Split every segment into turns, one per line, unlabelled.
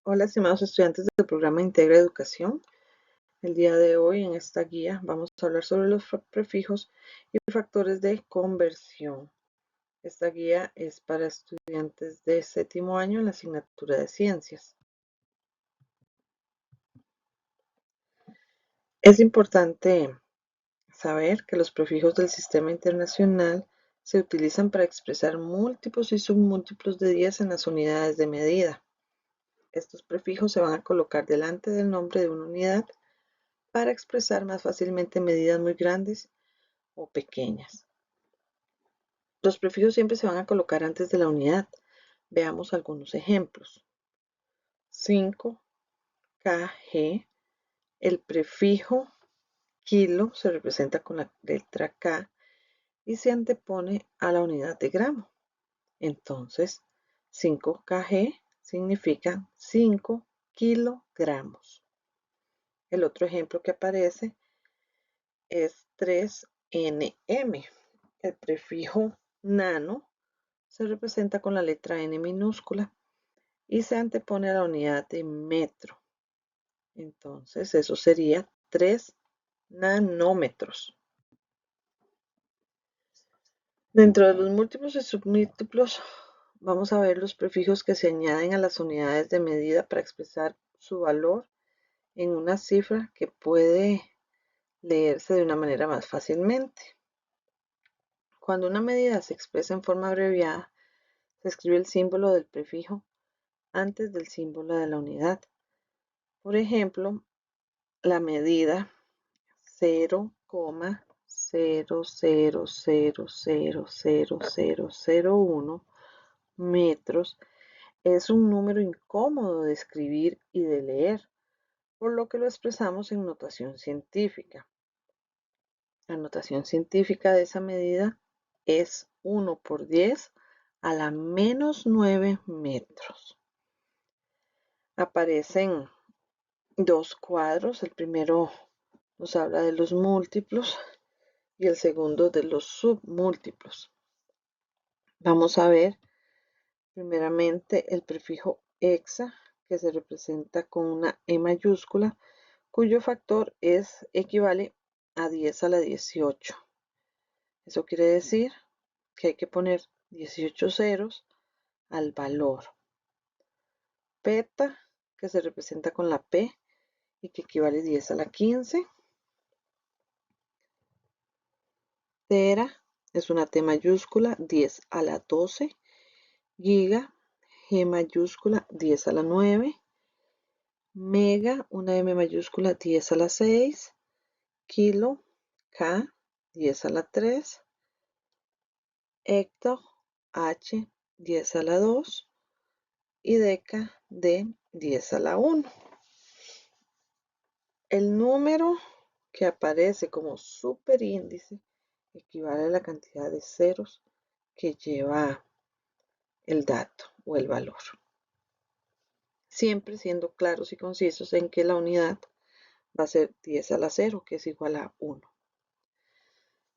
Hola, estimados estudiantes del programa Integra Educación. El día de hoy en esta guía vamos a hablar sobre los prefijos y factores de conversión. Esta guía es para estudiantes de séptimo año en la asignatura de ciencias. Es importante saber que los prefijos del sistema internacional se utilizan para expresar múltiplos y submúltiplos de 10 en las unidades de medida. Estos prefijos se van a colocar delante del nombre de una unidad para expresar más fácilmente medidas muy grandes o pequeñas. Los prefijos siempre se van a colocar antes de la unidad. Veamos algunos ejemplos. 5 kg. El prefijo kilo se representa con la letra K y se antepone a la unidad de gramo. Entonces, 5 kg significa 5 kilogramos. El otro ejemplo que aparece es 3nm. El prefijo nano se representa con la letra N minúscula y se antepone a la unidad de metro. Entonces, eso sería 3 nanómetros. Dentro de los múltiplos y submúltiplos, vamos a ver los prefijos que se añaden a las unidades de medida para expresar su valor en una cifra que puede leerse de una manera más fácilmente. Cuando una medida se expresa en forma abreviada, se escribe el símbolo del prefijo antes del símbolo de la unidad. Por ejemplo, la medida 0,00000001 metros es un número incómodo de escribir y de leer, por lo que lo expresamos en notación científica. La notación científica de esa medida es 1 por 10 a la menos 9 metros. Aparecen dos cuadros. El primero nos habla de los múltiplos y el segundo de los submúltiplos. Vamos a ver primeramente el prefijo hexa, que se representa con una E mayúscula, cuyo factor equivale a 10 a la 18. Eso quiere decir que hay que poner 18 ceros al valor. Peta, que se representa con la P y que equivale a 10 a la 15. Tera es una T mayúscula, 10 a la 12. Giga, G mayúscula, 10 a la 9. Mega, una M mayúscula, 10 a la 6. Kilo, K, 10 a la 3. Hecto, H, 10 a la 2. Y deca, D, 10 a la 1. El número que aparece como superíndice equivale a la cantidad de ceros que lleva el dato o el valor. Siempre siendo claros y concisos en que la unidad va a ser 10 a la 0, que es igual a 1.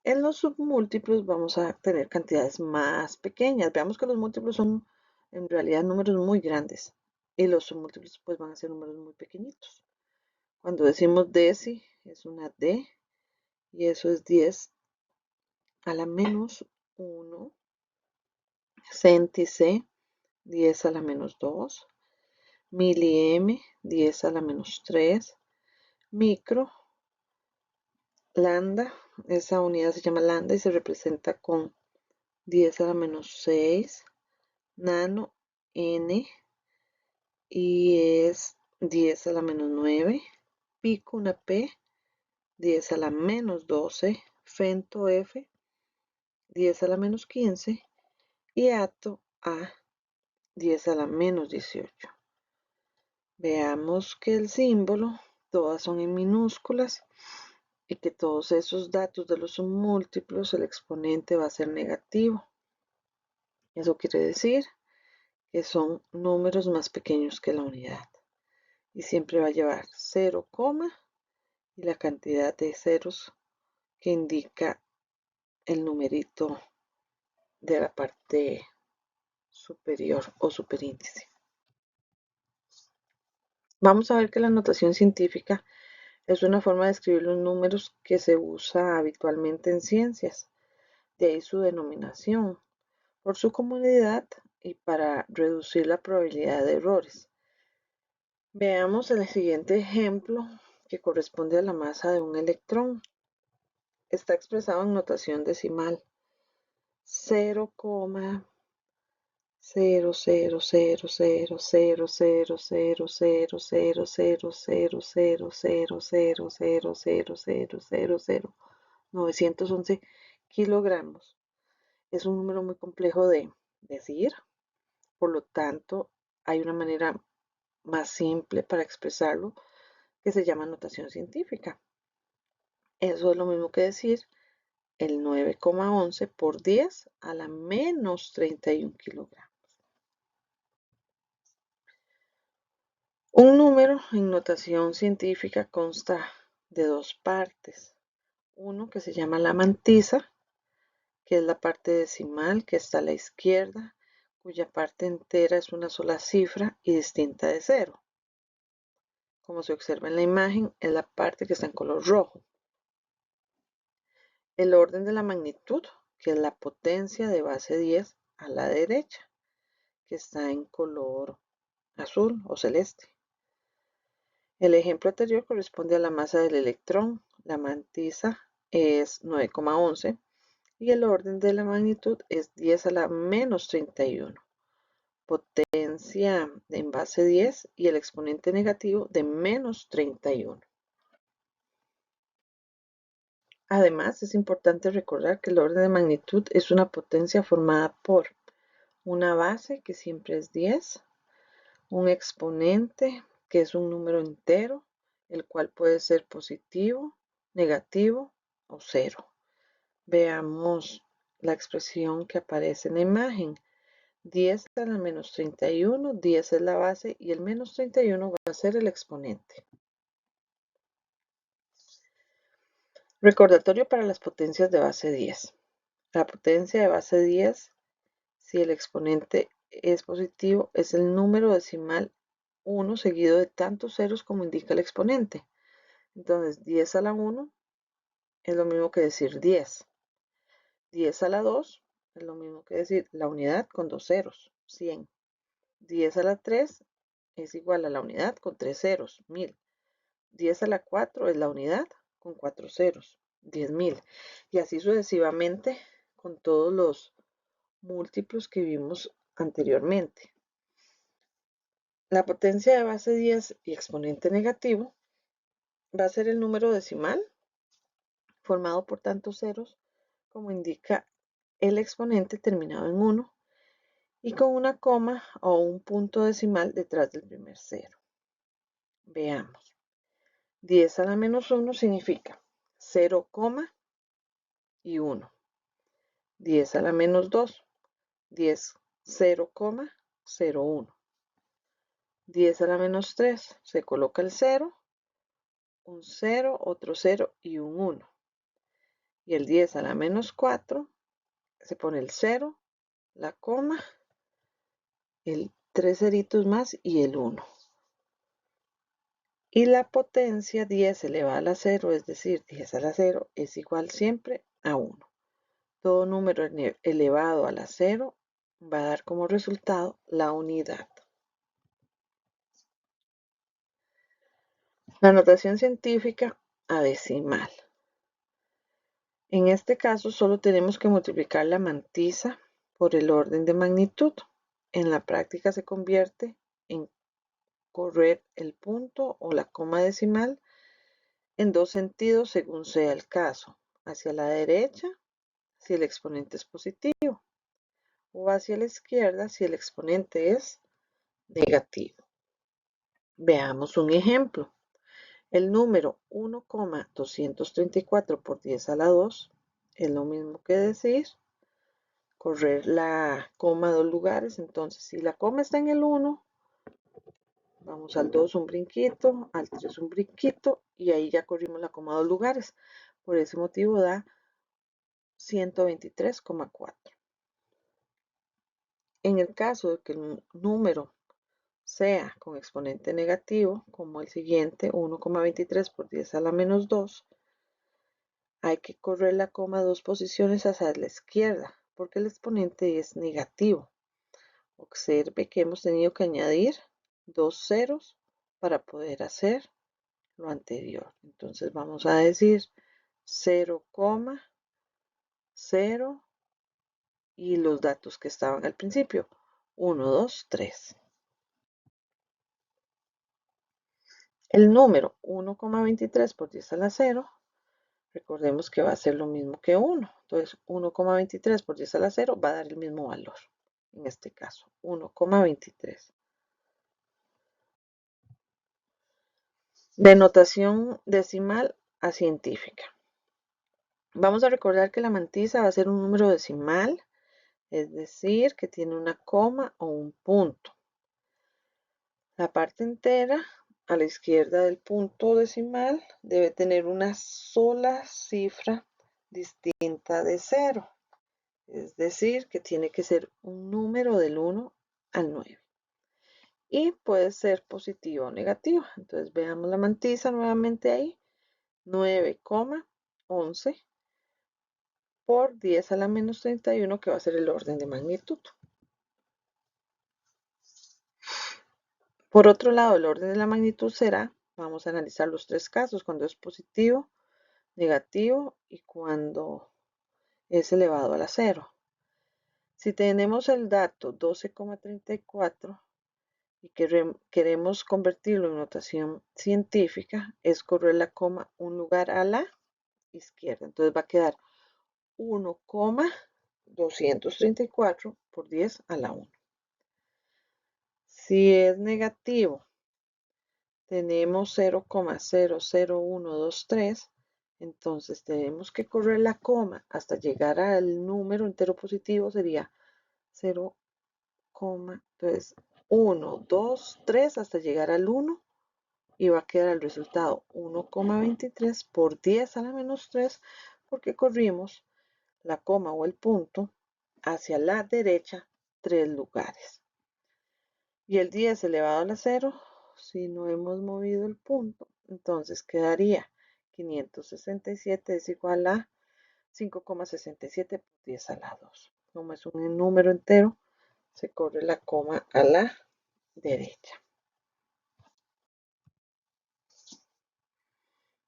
En los submúltiplos vamos a tener cantidades más pequeñas. Veamos que los múltiplos son en realidad números muy grandes y los submúltiplos pues van a ser números muy pequeñitos. Cuando decimos deci es una D y eso es 10 a la menos 1. Céntice, 10 a la menos 2. Miliem, 10 a la menos 3. Micro, lambda, esa unidad se llama lambda y se representa con 10 a la menos 6. Nano, n, y es 10 a la menos 9. Pico, una p, 10 a la menos 12. Femto, f, 10 a la menos 15. Y ato, a, 10 a la menos 18. Veamos que el símbolo, todas son en minúsculas y que todos esos datos de los submúltiplos, el exponente va a ser negativo. Eso quiere decir que son números más pequeños que la unidad. Y siempre va a llevar 0, y la cantidad de ceros que indica el numerito de la parte superior o superíndice. Vamos a ver que la notación científica es una forma de escribir los números que se usa habitualmente en ciencias, de ahí su denominación, por su comodidad y para reducir la probabilidad de errores. Veamos el siguiente ejemplo que corresponde a la masa de un electrón. Está expresado en notación decimal. 0,00000000000000000000911 kilogramos. Es un número muy complejo de decir, por lo tanto, hay una manera más simple para expresarlo que se llama notación científica. Eso es lo mismo que decir el 9,11 por 10 a la menos 31 kilogramos. Un número en notación científica consta de dos partes. Uno que se llama la mantisa, que es la parte decimal que está a la izquierda, cuya parte entera es una sola cifra y distinta de cero. Como se observa en la imagen, es la parte que está en color rojo. El orden de la magnitud, que es la potencia de base 10 a la derecha, que está en color azul o celeste. El ejemplo anterior corresponde a la masa del electrón. La mantisa es 9,11 y el orden de la magnitud es 10 a la menos 31. Potencia en base 10 y el exponente negativo de menos 31. Además, es importante recordar que el orden de magnitud es una potencia formada por una base, que siempre es 10, un exponente, que es un número entero, el cual puede ser positivo, negativo o cero. Veamos la expresión que aparece en la imagen. 10 a la menos 31, 10 es la base y el menos 31 va a ser el exponente. Recordatorio para las potencias de base 10. La potencia de base 10, si el exponente es positivo, es el número decimal 1 seguido de tantos ceros como indica el exponente. Entonces, 10 a la 1 es lo mismo que decir 10. 10 a la 2 es lo mismo que decir la unidad con dos ceros, 100. 10 a la 3 es igual a la unidad con tres ceros, 1000. 10 a la 4 es la unidad con cuatro ceros, 10.000. Y así sucesivamente con todos los múltiplos que vimos anteriormente. La potencia de base 10 y exponente negativo va a ser el número decimal formado por tantos ceros como indica el exponente terminado en 1 y con una coma o un punto decimal detrás del primer cero. Veamos. 10 a la menos 1 significa 0, y 1. 10 a la menos 2, 10, 0,01. 10 a la menos 3, se coloca el 0, un 0, otro 0 y un 1. Y el 10 a la menos 4, se pone el 0, la coma, el 3 ceritos más y el 1. Y la potencia 10 elevada a la 0, es decir, 10 a la 0, es igual siempre a 1. Todo número elevado a la 0 va a dar como resultado la unidad. La notación científica a decimal. En este caso solo tenemos que multiplicar la mantisa por el orden de magnitud. En la práctica se convierte en correr el punto o la coma decimal en dos sentidos según sea el caso. Hacia la derecha si el exponente es positivo o hacia la izquierda si el exponente es negativo. Veamos un ejemplo. El número 1,234 por 10 a la 2 es lo mismo que decir correr la coma dos lugares. Entonces, si la coma está en el 1, vamos al 2 un brinquito, al 3 un brinquito y ahí ya corrimos la coma dos lugares. Por ese motivo da 123,4. En el caso de que el número sea con exponente negativo, como el siguiente, 1,23 por 10 a la menos 2, hay que correr la coma 2 posiciones hacia la izquierda, porque el exponente es negativo. Observe que hemos tenido que añadir 2 ceros para poder hacer lo anterior. Entonces vamos a decir 0,0 y los datos que estaban al principio, 1, 2, 3. El número 1,23 por 10 a la 0, recordemos que va a ser lo mismo que 1. Entonces 1,23 por 10 a la 0 va a dar el mismo valor. En este caso, 1,23. De notación decimal a científica. Vamos a recordar que la mantisa va a ser un número decimal, es decir, que tiene una coma o un punto. La parte entera a la izquierda del punto decimal debe tener una sola cifra distinta de 0. Es decir, que tiene que ser un número del 1 al 9. Y puede ser positiva o negativa. Entonces veamos la mantisa nuevamente ahí. 9,11 por 10 a la menos 31, que va a ser el orden de magnitud. Por otro lado, el orden de la magnitud será, vamos a analizar los tres casos, cuando es positivo, negativo y cuando es elevado a la 0. Si tenemos el dato 12,34 y queremos convertirlo en notación científica, es correr la coma un lugar a la izquierda. Entonces va a quedar 1,234 por 10 a la 1. Si es negativo, tenemos 0,00123, entonces tenemos que correr la coma hasta llegar al número entero positivo, sería 0, entonces 1, 2, 3 hasta llegar al 1 y va a quedar el resultado 1,23 por 10 a la menos 3 porque corrimos la coma o el punto hacia la derecha 3 lugares. Y el 10 elevado a la 0, si no hemos movido el punto, entonces quedaría 567 es igual a 5,67 por 10 a la 2. Como es un número entero, se corre la coma a la derecha.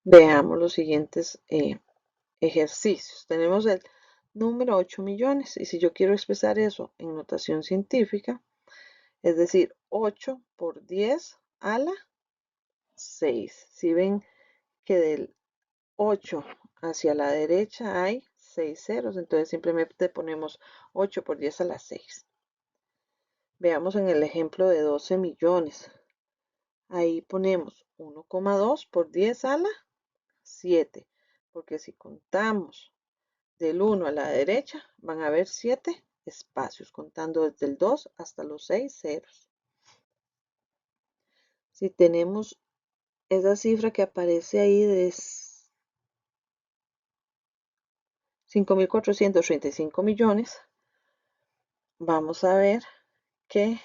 Veamos los siguientes ejercicios. Tenemos el número 8 millones y si yo quiero expresar eso en notación científica, es decir, 8 por 10 a la 6. Si ven que del 8 hacia la derecha hay 6 ceros, entonces simplemente ponemos 8 por 10 a la 6. Veamos en el ejemplo de 12 millones. Ahí ponemos 1,2 por 10 a la 7, porque si contamos del 1 a la derecha, van a haber 7 espacios, contando desde el 2 hasta los 6 ceros. Si tenemos esa cifra que aparece ahí de 5.435 millones, vamos a ver que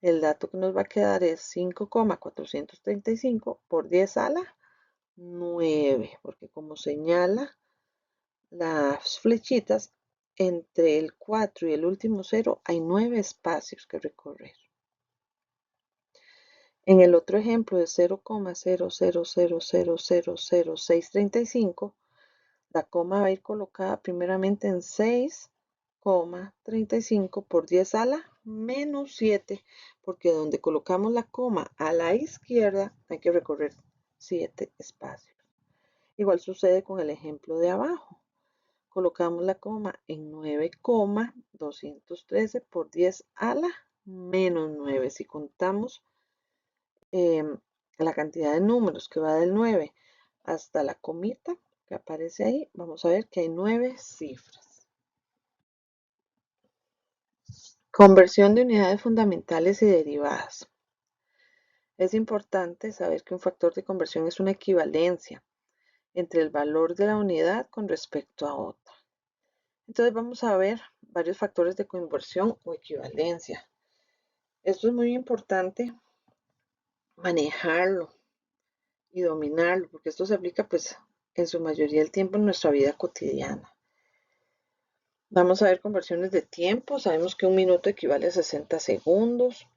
el dato que nos va a quedar es 5,435 por 10 a la 9, porque como señala las flechitas, entre el 4 y el último 0 hay 9 espacios que recorrer. En el otro ejemplo de 0,000000635, la coma va a ir colocada primeramente en 6,35 por 10 a la menos 7, porque donde colocamos la coma a la izquierda hay que recorrer 7 espacios. Igual sucede con el ejemplo de abajo. Colocamos la coma en 9,213 por 10 a la menos 9. Si contamos la cantidad de números que va del 9 hasta la comita que aparece ahí, vamos a ver que hay 9 cifras. Conversión de unidades fundamentales y derivadas. Es importante saber que un factor de conversión es una equivalencia entre el valor de la unidad con respecto a otra. Entonces vamos a ver varios factores de conversión o equivalencia. Esto es muy importante manejarlo y dominarlo, porque esto se aplica pues en su mayoría del tiempo en nuestra vida cotidiana. Vamos a ver conversiones de tiempo. Sabemos que un minuto equivale a 60 segundos,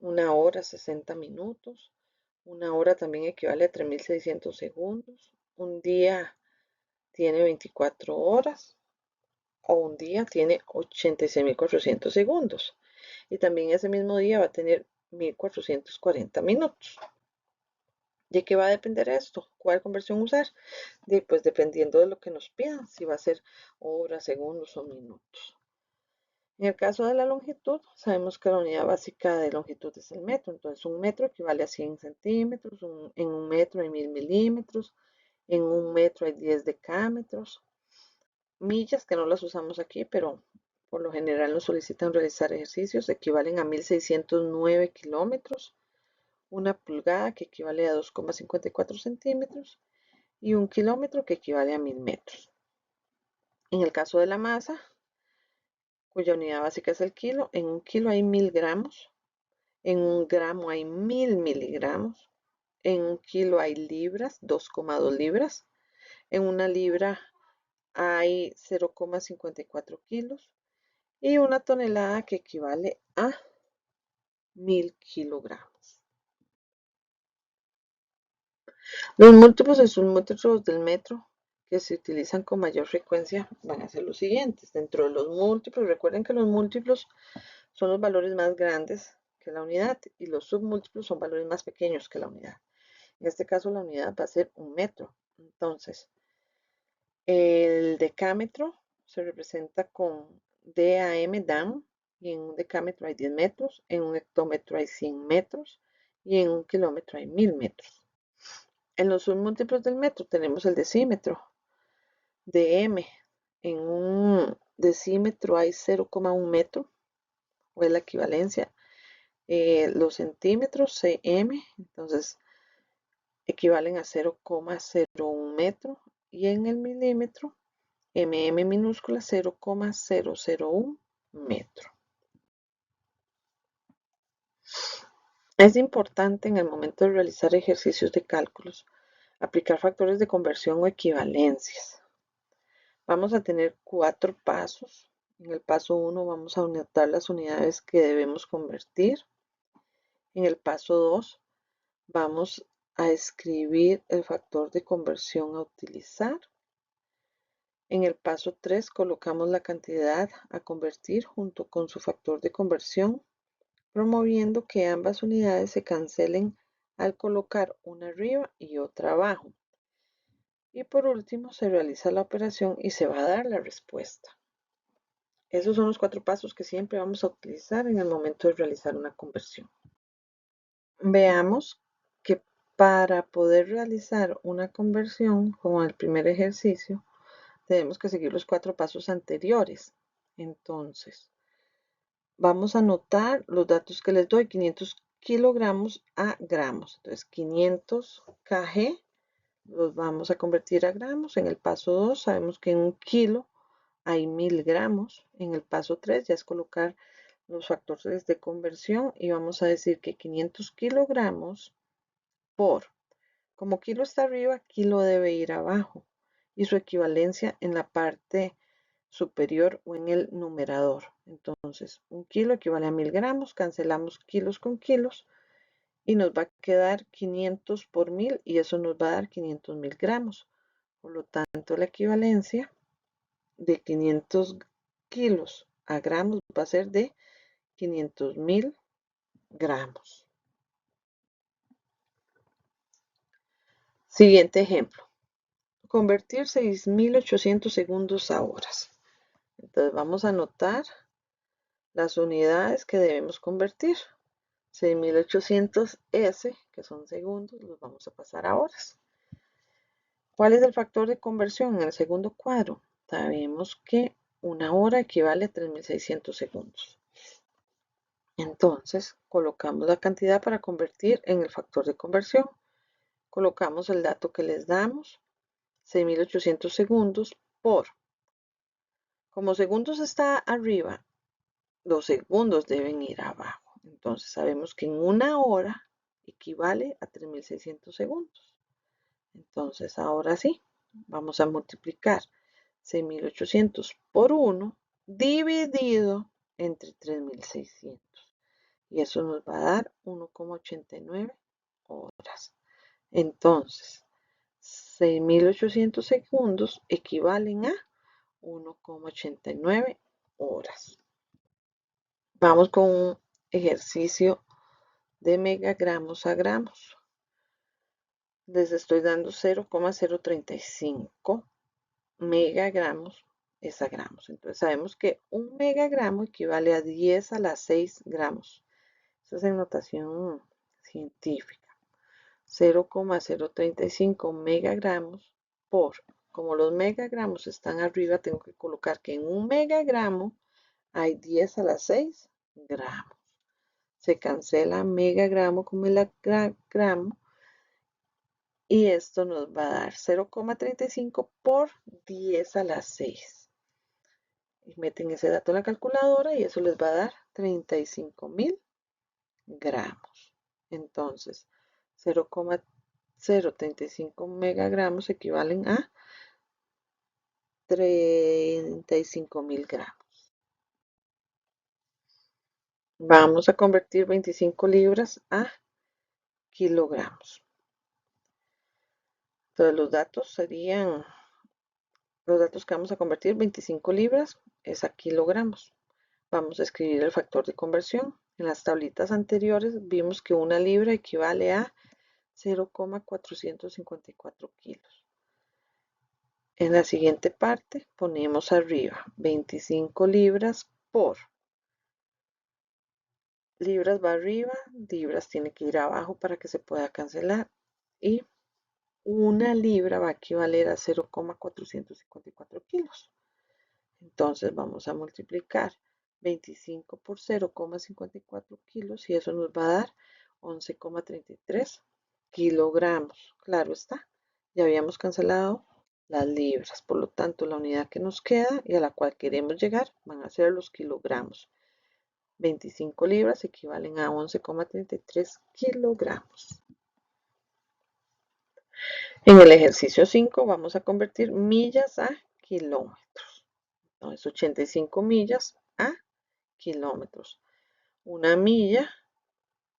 una hora 60 minutos, una hora también equivale a 3600 segundos, un día tiene 24 horas o un día tiene 86.400 segundos. Y también ese mismo día va a tener 1440 minutos. ¿De qué va a depender esto? ¿Cuál conversión usar? Pues dependiendo de lo que nos pidan, si va a ser horas, segundos o minutos. En el caso de la longitud, sabemos que la unidad básica de longitud es el metro. Entonces, un metro equivale a 100 centímetros, en un metro hay 1000 milímetros, en un metro hay 10 decámetros. Millas, que no las usamos aquí, pero por lo general nos solicitan realizar ejercicios, equivalen a 1609 kilómetros. Una pulgada, que equivale a 2,54 centímetros. Y un kilómetro, que equivale a 1000 metros. En el caso de la masa, cuya unidad básica es el kilo, en un kilo hay 1000 gramos. En un gramo hay 1000 miligramos. En un kilo hay libras, 2,2 libras. En una libra hay 0,54 kilos. Y una tonelada, que equivale a 1000 kilogramos. Los múltiplos y submúltiplos del metro que se utilizan con mayor frecuencia van a ser los siguientes. Dentro de los múltiplos, recuerden que los múltiplos son los valores más grandes que la unidad y los submúltiplos son valores más pequeños que la unidad. En este caso la unidad va a ser un metro. Entonces, el decámetro se representa con DAM, DAM, y en un decámetro hay 10 metros, en un hectómetro hay 100 metros y en un kilómetro hay 1000 metros. En los submúltiplos del metro tenemos el decímetro, DM. En un decímetro hay 0,1 metro, o es la equivalencia. Los centímetros, CM, entonces equivalen a 0,01 metro. Y en el milímetro, minúscula, 0,001 metro. Es importante en el momento de realizar ejercicios de cálculos aplicar factores de conversión o equivalencias. Vamos a tener 4 pasos. En el paso 1 vamos a anotar las unidades que debemos convertir. En el paso 2 vamos a escribir el factor de conversión a utilizar. En el paso 3 colocamos la cantidad a convertir junto con su factor de conversión, promoviendo que ambas unidades se cancelen al colocar una arriba y otra abajo. Y por último se realiza la operación y se va a dar la respuesta. Esos son los 4 pasos que siempre vamos a utilizar en el momento de realizar una conversión. Veamos que para poder realizar una conversión, como el primer ejercicio, tenemos que seguir los 4 pasos anteriores. Entonces, vamos a anotar los datos que les doy: 500 kilogramos a gramos. Entonces, 500 kg los vamos a convertir a gramos. En el paso 2 sabemos que en un kilo hay 1000 gramos. En el paso 3 ya es colocar los factores de conversión y vamos a decir que 500 kilogramos por, como kilo está arriba, kilo debe ir abajo y su equivalencia en la parte superior o en el numerador. Entonces, un kilo equivale a 1000 gramos, cancelamos kilos con kilos y nos va a quedar 500 por 1000 y eso nos va a dar 500.000 gramos. Por lo tanto, la equivalencia de 500 kilos a gramos va a ser de 500.000 gramos. Siguiente ejemplo. Convertir 6.800 segundos a horas. Entonces vamos a anotar las unidades que debemos convertir. 6.800 S, que son segundos, los vamos a pasar a horas. ¿Cuál es el factor de conversión en el segundo cuadro? Sabemos que una hora equivale a 3.600 segundos. Entonces, colocamos la cantidad para convertir en el factor de conversión. Colocamos el dato que les damos, 6.800 segundos por, como segundos está arriba, los segundos deben ir abajo. Entonces sabemos que en una hora equivale a 3.600 segundos. Entonces ahora sí, vamos a multiplicar 6.800 por 1 dividido entre 3.600. Y eso nos va a dar 1,89 horas. Entonces, 6.800 segundos equivalen a 1,89 horas. Vamos con un ejercicio de megagramos a gramos. Les estoy dando 0,035 megagramos es a gramos. Entonces sabemos que un megagramo equivale a 10 a la 6 gramos. Eso es en notación científica. 0,035 megagramos por, como los megagramos están arriba, tengo que colocar que en un megagramo hay 10 a la 6 gramos. Se cancela megagramo con megagramo y esto nos va a dar 0,35 por 10 a la 6. Y meten ese dato en la calculadora y eso les va a dar 35.000 gramos. Entonces, 0,035 megagramos equivalen a 35.000 gramos. Vamos a convertir 25 libras a kilogramos. Entonces los datos serían, los datos que vamos a convertir, 25 libras es a kilogramos. Vamos a escribir el factor de conversión. En las tablitas anteriores vimos que una libra equivale a 0,454 kilos. En la siguiente parte ponemos arriba 25 libras por libras va arriba, libras tiene que ir abajo para que se pueda cancelar y una libra va a equivaler a 0,454 kilos. Entonces vamos a multiplicar 25 por 0,54 kilos y eso nos va a dar 11,33 kilogramos. Claro está, ya habíamos cancelado las libras, por lo tanto la unidad que nos queda y a la cual queremos llegar van a ser los kilogramos. 25 libras equivalen a 11,33 kilogramos. En el ejercicio 5 vamos a convertir millas a kilómetros. Entonces 85 millas a kilómetros. Una milla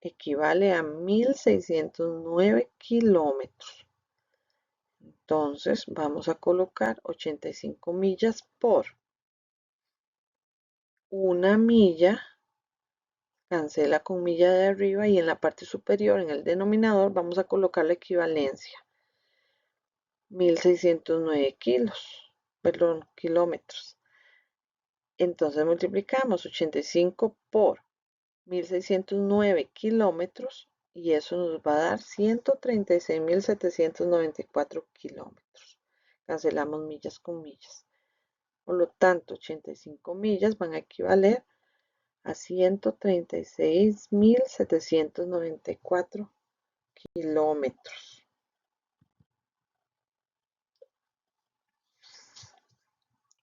equivale a 1.609 kilómetros. Entonces vamos a colocar 85 millas por una milla, cancela con milla de arriba y en la parte superior, en el denominador, vamos a colocar la equivalencia. 1.609 kilómetros. Entonces multiplicamos 85 por 1.609 kilómetros y eso nos va a dar 136.794 kilómetros. Cancelamos millas con millas. Por lo tanto, 85 millas van a equivaler a 136.794 kilómetros.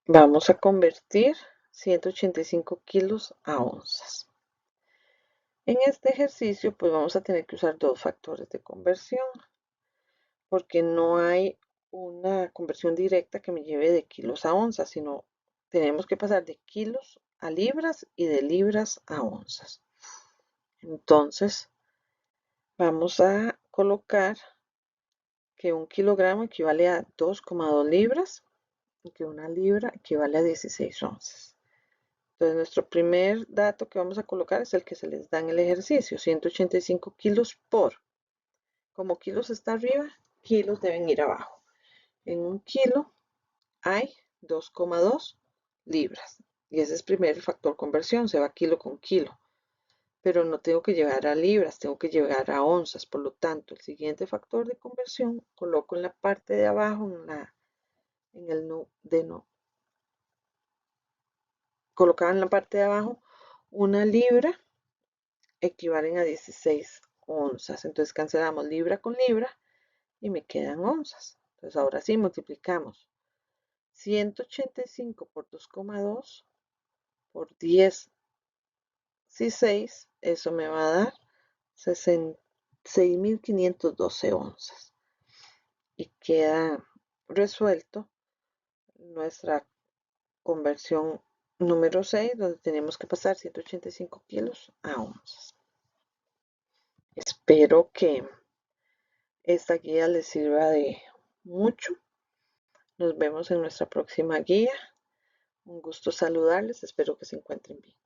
Vamos a convertir 185 kilos a onzas. En este ejercicio, pues vamos a tener que usar dos factores de conversión, porque no hay una conversión directa que me lleve de kilos a onzas, sino tenemos que pasar de kilos a libras y de libras a onzas. Entonces, vamos a colocar que un kilogramo equivale a 2,2 libras y que una libra equivale a 16 onzas. Entonces, nuestro primer dato que vamos a colocar es el que se les da en el ejercicio, 185 kilos por. Como kilos está arriba, kilos deben ir abajo. En un kilo hay 2,2 libras. Y ese es el primer factor conversión, se va kilo con kilo. Pero no tengo que llegar a libras, tengo que llegar a onzas. Por lo tanto, el siguiente factor de conversión coloco en la parte de abajo, colocaba en la parte de abajo una libra equivalen a 16 onzas. Entonces cancelamos libra con libra y me quedan onzas. Entonces ahora sí multiplicamos 185 por 2,2 por 10 16, eso me va a dar 6.512 onzas. Y queda resuelto nuestra conversión número 6, donde tenemos que pasar 185 kilos a onzas. Espero que esta guía les sirva de mucho. Nos vemos en nuestra próxima guía. Un gusto saludarles. Espero que se encuentren bien.